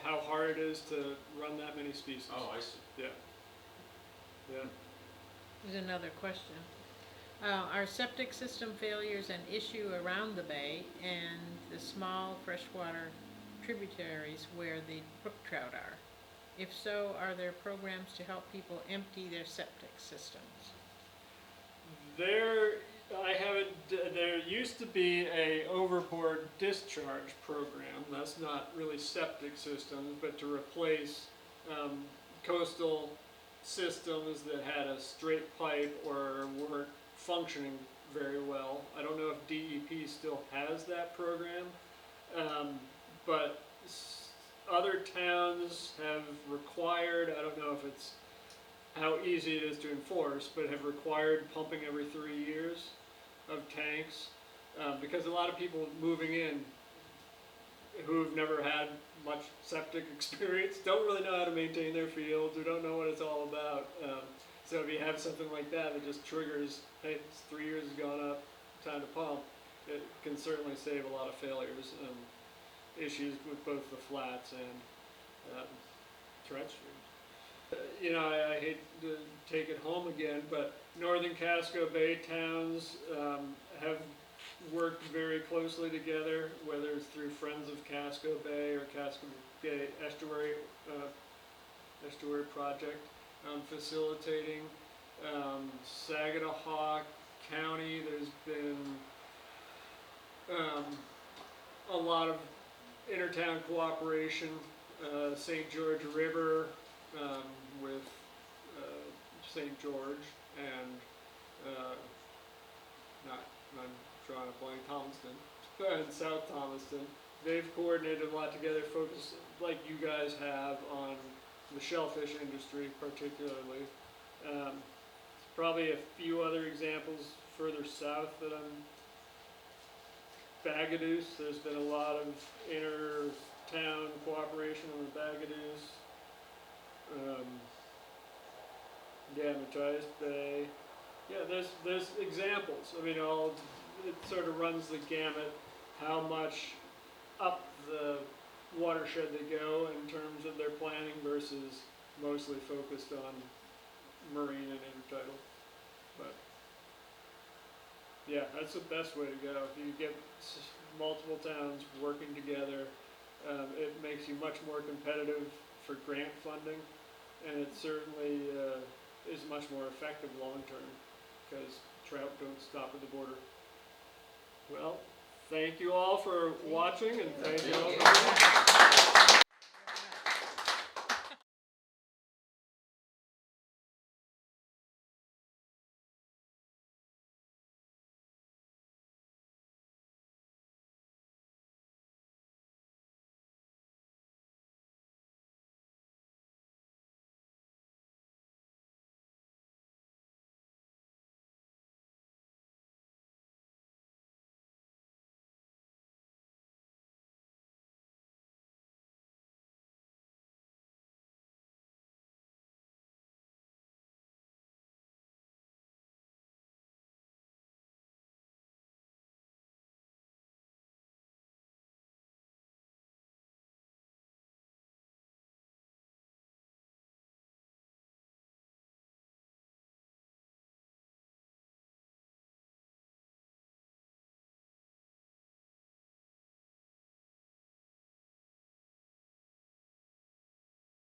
how hard it is to run that many species. Oh, I see. Yeah. Yeah. There's another question. Are septic system failures an issue around the bay and the small freshwater tributaries where the brook trout are? If so, are there programs to help people empty their septic systems? There used to be a overboard discharge program. That's not really septic systems, but to replace coastal systems that had a straight pipe or weren't functioning very well. I don't know if DEP still has that program, but other towns have required, I don't know if it's how easy it is to enforce, but have required pumping every 3 years of tanks, because a lot of people moving in who've never had much septic experience don't really know how to maintain their fields or don't know what it's all about. So if you have something like that that just triggers, hey, it's 3 years has gone up, time to pump, it can certainly save a lot of failures and issues with both the flats and trout streams. You know, I hate to take it home again, but northern Casco Bay towns have worked very closely together, whether it's through Friends of Casco Bay or Casco Bay Estuary Project, facilitating. Saginaw County, there's been a lot of intertown cooperation. St. George River with St. George and I'm drawing a blank, Thomaston, and South Thomaston. They've coordinated a lot together, focused like you guys have on the shellfish industry particularly. Probably a few other examples further south that I'm Bagaduce. There's been a lot of town cooperation on the Bagaduce. Yeah, Machias Bay. Yeah, there's examples. I mean, it sort of runs the gamut. How much up the watershed they go in terms of their planning versus mostly focused on marine and intertidal. But yeah, that's the best way to go. If you get multiple towns working together, it makes you much more competitive for grant funding, and it certainly is much more effective long term because trout don't stop at the border. Well, thank you all for watching, and thank you all for being here.